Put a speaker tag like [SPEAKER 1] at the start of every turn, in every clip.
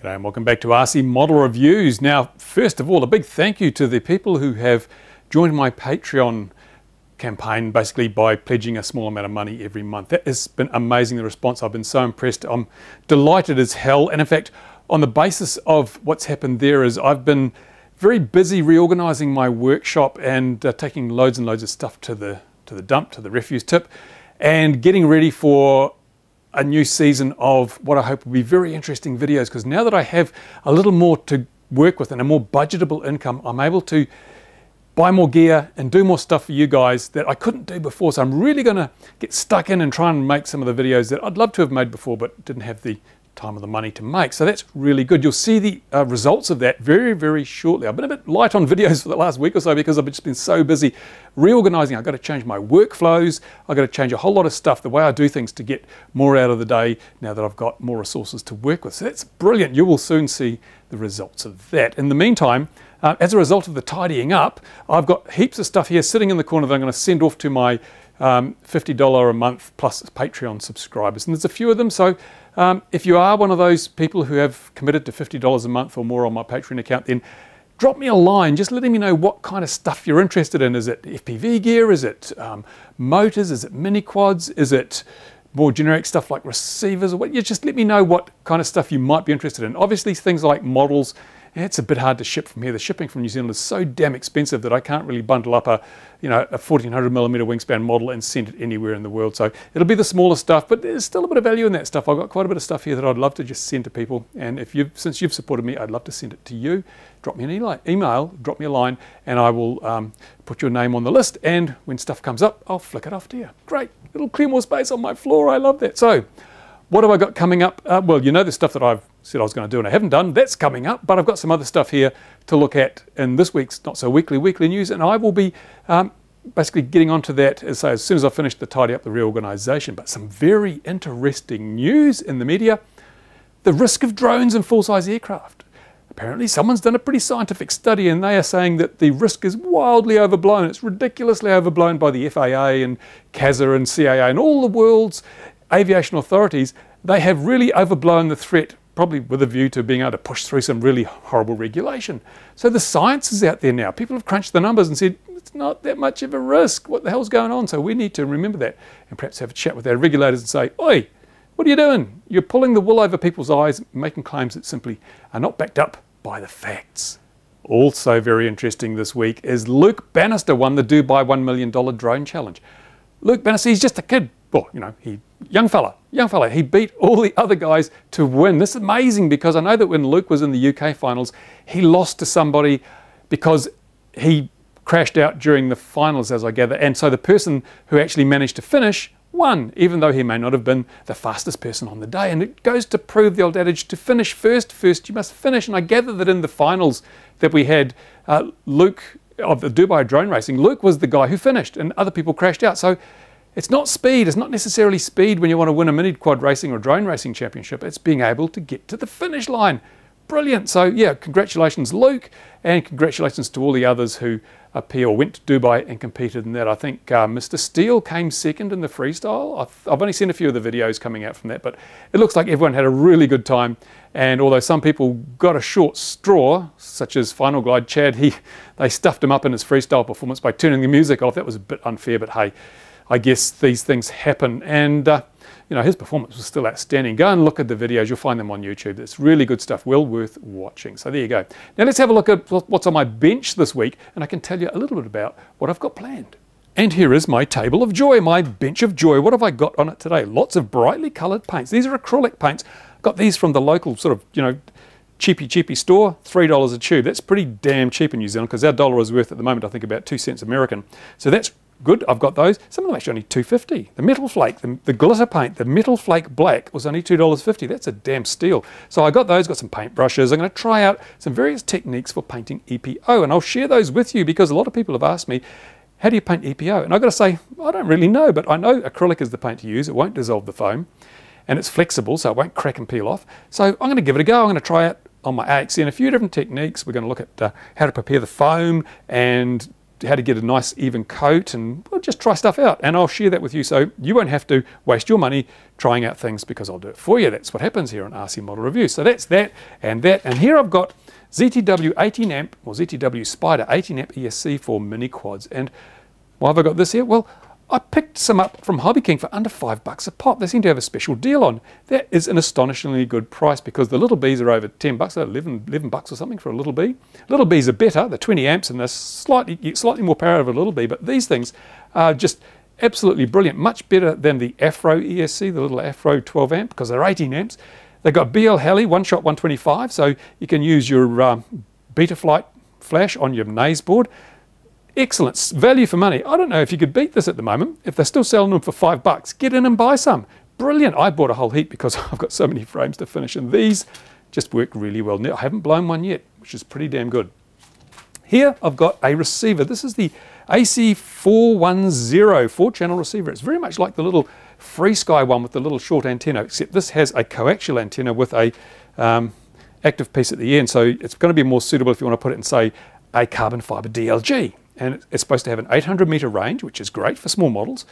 [SPEAKER 1] G'day and welcome back to RC Model Reviews. Now, first of all, a big thank you to the people who have joined my Patreon campaign, basically by pledging a small amount of money every month. That has been amazing, the response. I've been so impressed. I'm delighted as hell. And in fact, on the basis of what's happened there is I've been very busy reorganizing my workshop and taking loads and loads of stuff to the dump, to the refuse tip, and getting ready for a new season of what I hope will be very interesting videos, because now that I have a little more to work with and a more budgetable income, I'm able to buy more gear and do more stuff for you guys that I couldn't do before. So I'm really going to get stuck in and try and make some of the videos that I'd love to have made before but didn't have the time or the money to make. So that's really good. You'll see the results of that very, very shortly. I've been a bit light on videos for the last week or so because I've just been so busy reorganizing. I've got to change my workflows. I've got to change a whole lot of stuff, the way I do things, to get more out of the day now that I've got more resources to work with. So that's brilliant. You will soon see the results of that. In the meantime, as a result of the tidying up, I've got heaps of stuff here sitting in the corner that I'm going to send off to my $50 a month plus Patreon subscribers. And there's a few of them. So if you are one of those people who have committed to $50 a month or more on my Patreon account, then drop me a line just letting me know what kind of stuff you're interested in. Is it FPV gear? Is it motors? Is it mini quads? Is it more generic stuff like receivers? Or what? You just let me know what kind of stuff you might be interested in. Obviously things like models, it's a bit hard to ship from here. The shipping from New Zealand is so damn expensive that I can't really bundle up a 1400mm wingspan model and send it anywhere in the world. So it'll be the smaller stuff, but there's still a bit of value in that stuff. I've got quite a bit of stuff here that I'd love to just send to people. And since you've supported me, I'd love to send it to you. Drop me an email, drop me a line, and I will put your name on the list. And when stuff comes up, I'll flick it off to you. Great, it'll clear more space on my floor. I love that. So what have I got coming up? Well, you know the stuff that I've said I was going to do and I haven't done. That's coming up, but I've got some other stuff here to look at in this week's Not So Weekly news, and I will be basically getting onto that as soon as I finish the tidy up the reorganization. But some very interesting news in the media. The risk of drones in full-size aircraft. Apparently someone's done a pretty scientific study and they are saying that the risk is wildly overblown. It's ridiculously overblown by the FAA and CASA and CAA and all the world's aviation authorities. They have really overblown the threat, probably with a view to being able to push through some really horrible regulation. So the science is out there now. People have crunched the numbers and said, it's not that much of a risk. What the hell's going on? So we need to remember that and perhaps have a chat with our regulators and say, oi, what are you doing? You're pulling the wool over people's eyes, making claims that simply are not backed up by the facts. Also very interesting this week is Luke Bannister won the Dubai $1 million drone challenge. Luke Bannister, he's just a kid. Well, young fella, he beat all the other guys to win. This is amazing because I know that when Luke was in the UK finals, he lost to somebody because he crashed out during the finals, as I gather. And so the person who actually managed to finish won, even though he may not have been the fastest person on the day. And it goes to prove the old adage, to finish first you must finish. And I gather that in the finals that we had, Luke, of the Dubai drone racing, Luke was the guy who finished and other people crashed out. So it's not speed, it's not necessarily speed when you want to win a mini quad racing or drone racing championship. It's being able to get to the finish line. Brilliant. So yeah, congratulations Luke, and congratulations to all the others who appear or went to Dubai and competed in that. I think Mr. Steele came second in the freestyle. I've only seen a few of the videos coming out from that, but it looks like everyone had a really good time. And although some people got a short straw, such as Final Glide Chad, they stuffed him up in his freestyle performance by turning the music off. That was a bit unfair, but hey, I guess these things happen. And his performance was still outstanding. Go and look at the videos. You'll find them on YouTube. It's really good stuff, well worth watching. So there you go. Now let's have a look at what's on my bench this week, and I can tell you a little bit about what I've got planned. And here is my table of joy, my bench of joy. What have I got on it today? Lots of brightly coloured paints. These are acrylic paints. Got these from the local sort of, cheapy store, $3 a tube. That's pretty damn cheap in New Zealand because our dollar is worth at the moment, I think, about 2 cents American. So that's good. I've got those. Some of them actually only $2.50. The metal flake, the glitter paint, the metal flake black was only $2.50. That's a damn steal. So I got those, got some paint brushes. I'm going to try out some various techniques for painting EPO, and I'll share those with you because a lot of people have asked me, how do you paint EPO? And I've got to say, I don't really know, but I know acrylic is the paint to use. It won't dissolve the foam, and it's flexible, so it won't crack and peel off. So I'm going to give it a go. I'm going to try it on my AXN, a few different techniques. We're going to look at how to prepare the foam and how to get a nice even coat, and we'll just try stuff out, and I'll share that with you so you won't have to waste your money trying out things, because I'll do it for you. That's what happens here on RC Model Review. So that's that, and here I've got ZTW 18 amp or ZTW Spider 18 amp ESC for mini quads. And why have I got this here? Well, I picked some up from HobbyKing for under $5 a pop. They seem to have a special deal on. That is an astonishingly good price, because the little Bs are over $10, 11 bucks or something for a little B. Little Bs are better, they're 20 amps and they're slightly more power out of a little B, but these things are just absolutely brilliant. Much better than the Afro ESC, the little Afro 12 amp, because they're 18 amps. They've got BL Heli, one shot 125, so you can use your Betaflight flash on your Naze board. Excellent value for money. I don't know if you could beat this at the moment. If they're still selling them for $5, get in and buy some. Brilliant. I bought a whole heap because I've got so many frames to finish, and these just work really well. Now, I haven't blown one yet, which is pretty damn good. Here I've got a receiver. This is the AC410 4-channel receiver. It's very much like the little FreeSky one with the little short antenna, except this has a coaxial antenna with a active piece at the end. So it's going to be more suitable if you want to put it in, say, a carbon fiber DLG. And it's supposed to have an 800-meter range, which is great for small models,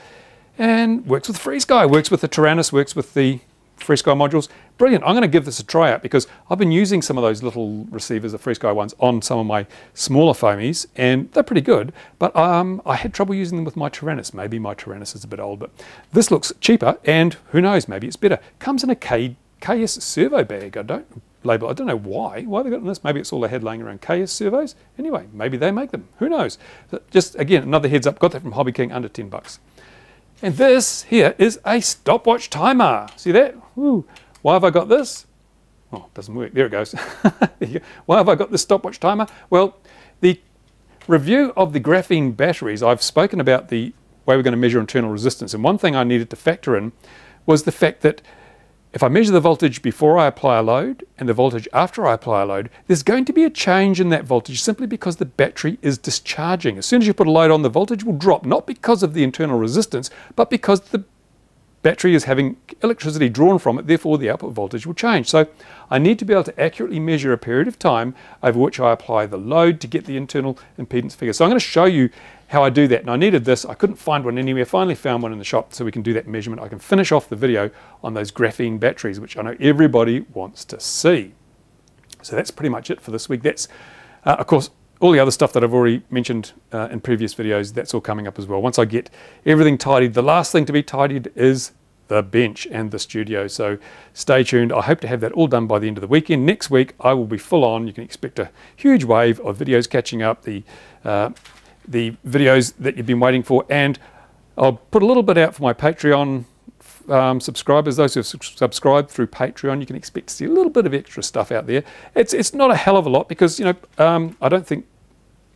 [SPEAKER 1] and works with FreeSky, works with the Tyrannus, works with the FreeSky modules. Brilliant. I'm going to give this a try out, because I've been using some of those little receivers, the FreeSky ones, on some of my smaller foamies, and they're pretty good, but I had trouble using them with my Tyrannus. Maybe my Tyrannus is a bit old, but this looks cheaper, and who knows, maybe it's better. Comes in a KS servo bag. I don't know why they got in this. Maybe it's all they had laying around, KS servos. Anyway, maybe they make them. Who knows? But just again, another heads up. Got that from HobbyKing, under $10. And this here is a stopwatch timer. See that? Ooh. Why have I got this? Oh, it doesn't work. There it goes. Why have I got this stopwatch timer? Well, the review of the graphene batteries, I've spoken about the way we're going to measure internal resistance. And one thing I needed to factor in was the fact that if I measure the voltage before I apply a load and the voltage after I apply a load, there's going to be a change in that voltage simply because the battery is discharging. As soon as you put a load on, the voltage will drop, not because of the internal resistance, but because the battery is having electricity drawn from it, therefore the output voltage will change. So I need to be able to accurately measure a period of time over which I apply the load to get the internal impedance figure. So I'm going to show you how I do that. And I needed this. I couldn't find one anywhere. Finally found one in the shop, so we can do that measurement. I can finish off the video on those graphene batteries, which I know everybody wants to see. So that's pretty much it for this week. That's, of course, all the other stuff that I've already mentioned in previous videos, that's all coming up as well. Once I get everything tidied, the last thing to be tidied is the bench and the studio. So stay tuned. I hope to have that all done by the end of the weekend. Next week, I will be full on. You can expect a huge wave of videos catching up, the videos that you've been waiting for, and I'll put a little bit out for my Patreon subscribers. Those who have subscribed through Patreon, you can expect to see a little bit of extra stuff out there. It's not a hell of a lot, because I don't think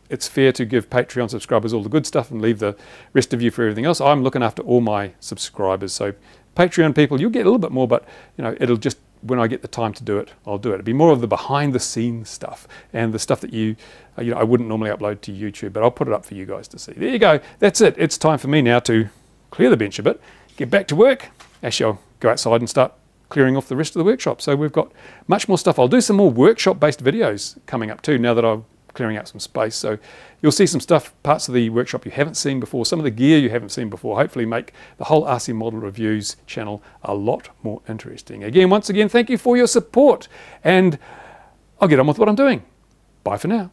[SPEAKER 1] it's fair to give Patreon subscribers all the good stuff and leave the rest of you for everything else. I'm looking after all my subscribers, so Patreon people, you'll get a little bit more, but it'll just, when I get the time to do it, I'll do it. It'll be more of the behind the scenes stuff and the stuff that I wouldn't normally upload to YouTube, but I'll put it up for you guys to see. There you go. That's it. It's time for me now to clear the bench a bit, get back to work. Actually, I'll go outside and start clearing off the rest of the workshop. So we've got much more stuff. I'll do some more workshop-based videos coming up too, now that I'm clearing out some space. So you'll see some stuff, parts of the workshop you haven't seen before, some of the gear you haven't seen before, hopefully make the whole RC Model Reviews channel a lot more interesting. Once again, thank you for your support, and I'll get on with what I'm doing. Bye for now.